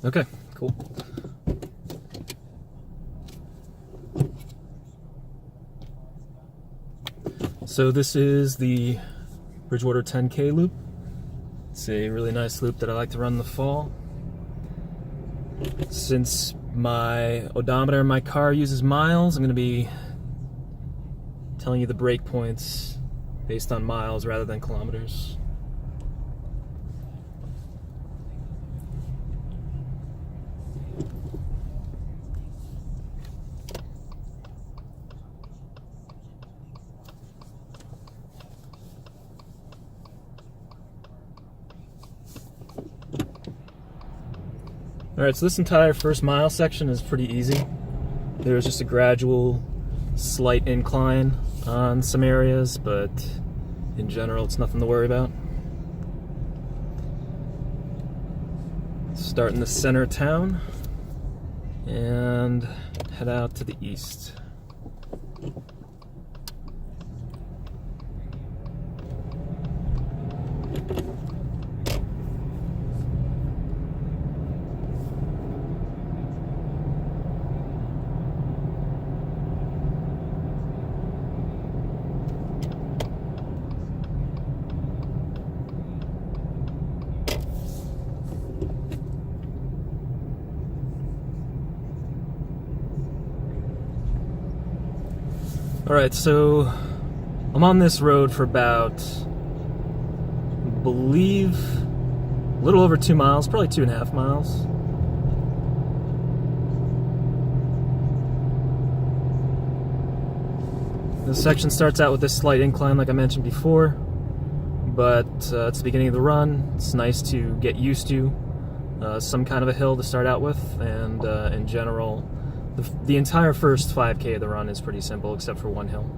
Okay, cool. So this is the Bridgewater 10K loop. It's a really nice loop that I like to run in the fall. Since my odometer in my car uses miles, I'm going to be telling you the break points based on miles rather than kilometers. Alright, so this entire first mile section is pretty easy. There's just a gradual, slight incline on some areas, but in general it's nothing to worry about. Start in the center of town and head out to the east. Alright, so I'm on this road for about, I believe, a little over 2 miles, probably 2.5 miles. This section starts out with this slight incline like I mentioned before, but it's the beginning of the run. It's nice to get used to some kind of a hill to start out with, and in general, the entire first 5K of the run is pretty simple except for one hill.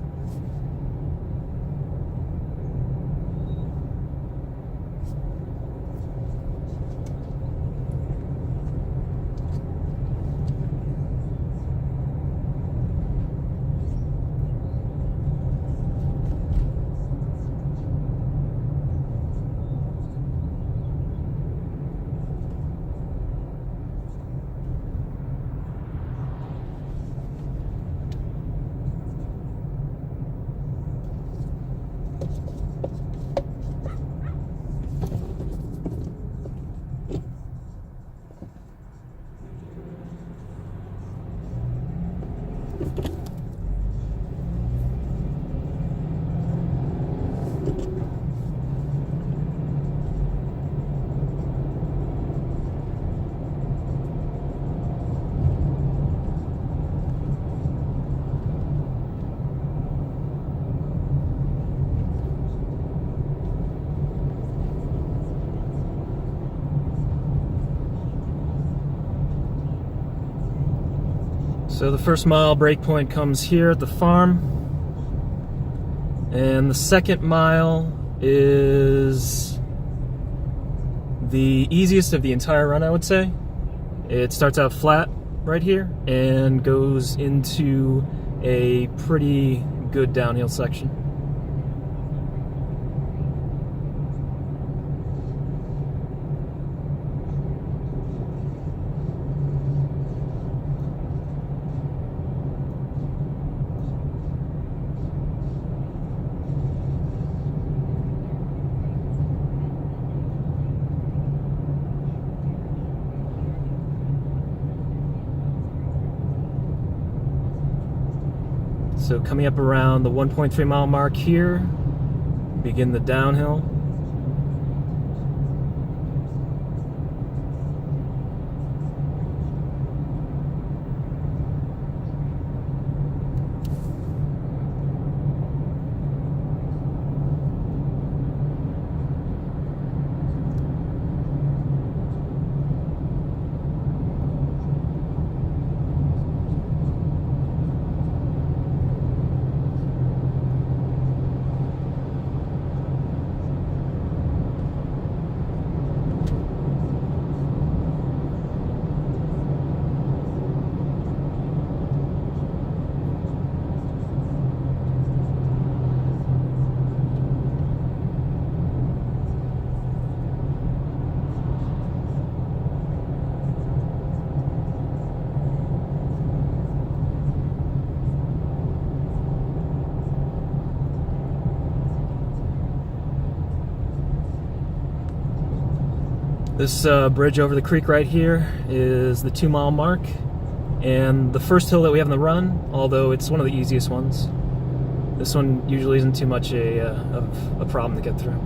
So the first mile break point comes here at the farm, and the second mile is the easiest of the entire run, I would say. It starts out flat right here and goes into a pretty good downhill section. So coming up around the 1.3 mile mark here, begin the downhill. This bridge over the creek right here is the 2-mile mark, and the first hill that we have in the run, although it's one of the easiest ones. This one usually isn't too much of a problem to get through.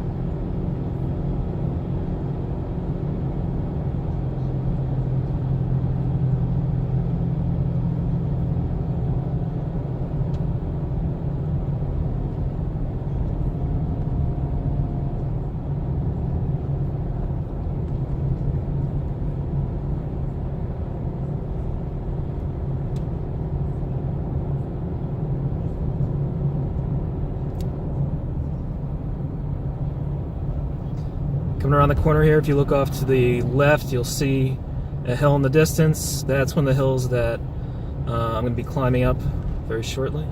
Coming around the corner here, if you look off to the left, you'll see a hill in the distance. That's one of the hills that I'm going to be climbing up very shortly.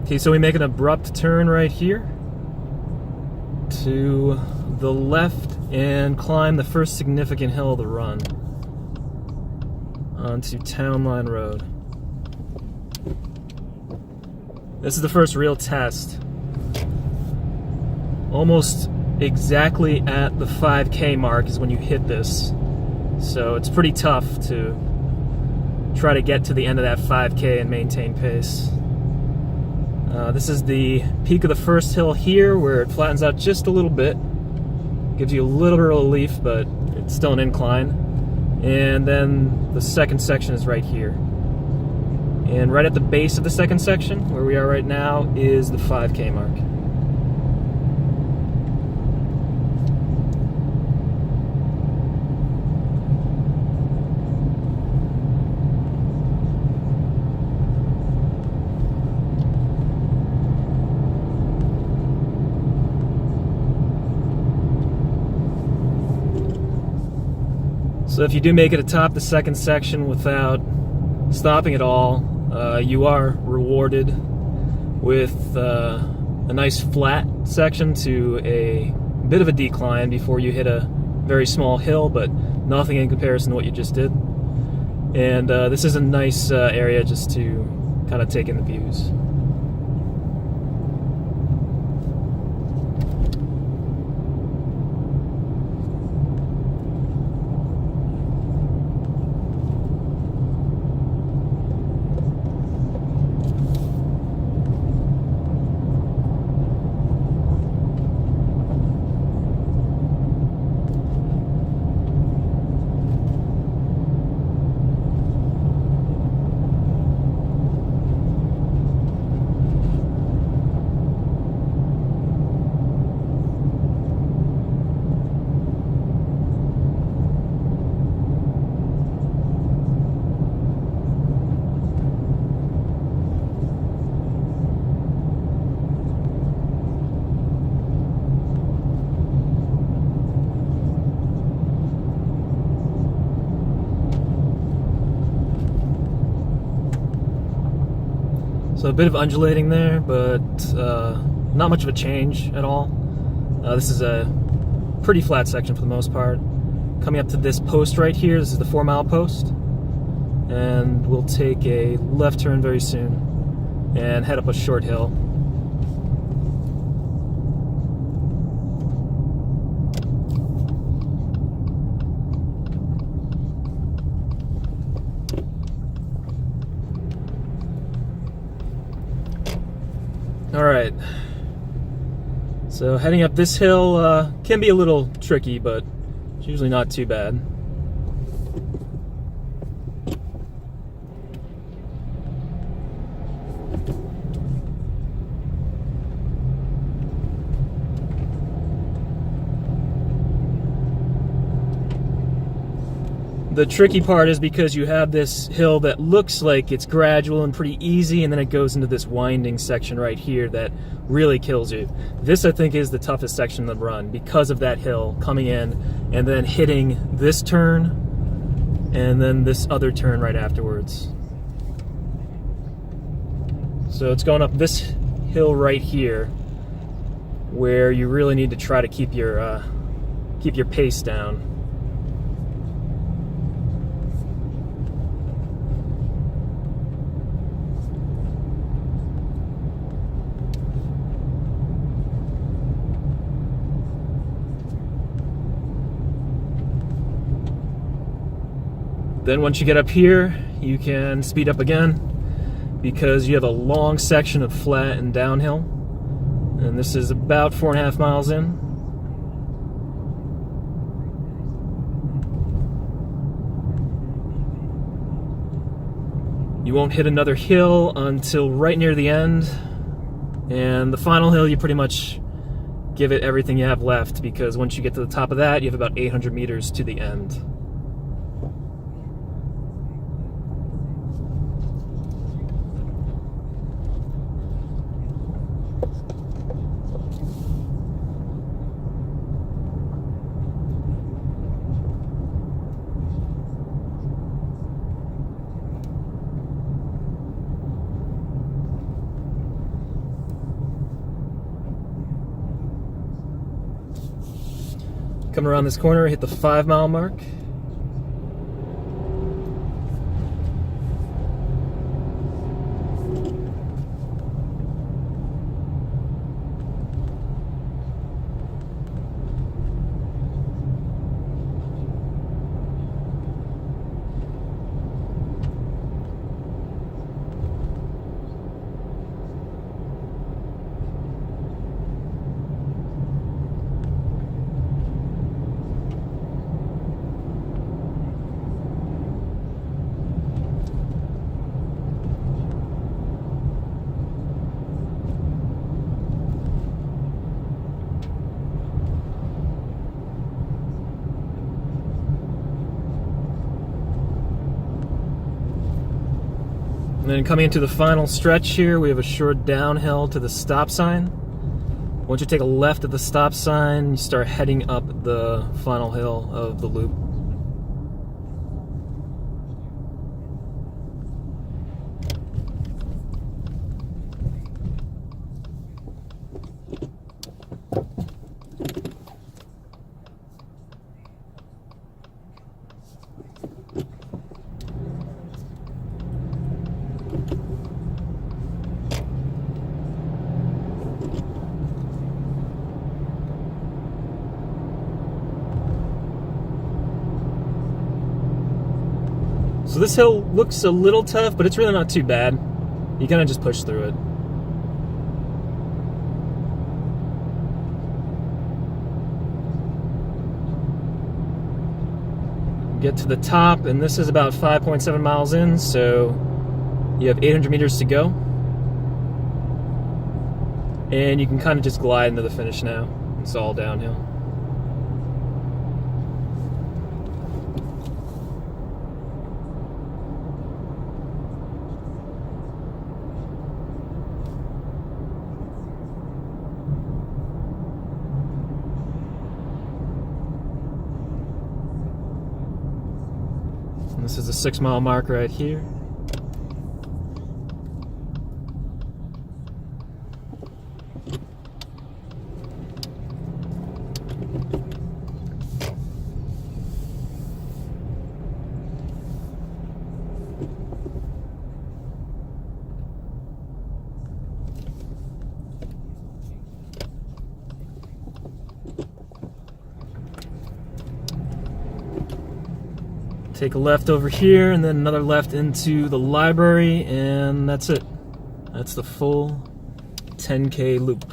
Okay, so we make an abrupt turn right here to the left and climb the first significant hill of the run onto Town Line Road. This is the first real test. Almost exactly at the 5K mark is when you hit this. So it's pretty tough to try to get to the end of that 5K and maintain pace. This is the peak of the first hill here, where it flattens out just a little bit. Gives you a little bit of relief, but it's still an incline. And then the second section is right here. And right at the base of the second section, where we are right now, is the 5K mark. So if you do make it atop the second section without stopping at all, you are rewarded with a nice flat section to a bit of a decline before you hit a very small hill, but nothing in comparison to what you just did. And this is a nice area just to kind of take in the views. So a bit of undulating there, but not much of a change at all. This is a pretty flat section for the most part. Coming up to this post right here, this is the 4-mile post, and we'll take a left turn very soon and head up a short hill. Alright, so heading up this hill can be a little tricky, but it's usually not too bad. The tricky part is because you have this hill that looks like it's gradual and pretty easy, and then it goes into this winding section right here that really kills you. This, I think, is the toughest section of the run because of that hill coming in and then hitting this turn and then this other turn right afterwards. So it's going up this hill right here where you really need to try to keep your pace down. Then once you get up here, you can speed up again because you have a long section of flat and downhill. And this is about 4.5 miles in. You won't hit another hill until right near the end. And the final hill, you pretty much give it everything you have left, because once you get to the top of that, you have about 800 meters to the end. Come around this corner, hit the 5-mile mark. And then coming into the final stretch here, we have a short downhill to the stop sign. Once you take a left at the stop sign, you start heading up the final hill of the loop. So this hill looks a little tough, but it's really not too bad. You kind of just push through it. Get to the top, and this is about 5.7 miles in, so you have 800 meters to go. And you can kind of just glide into the finish now. It's all downhill. This is a 6-mile mark right here. Take a left over here, and then another left into the library, and that's it. That's the full 10K loop.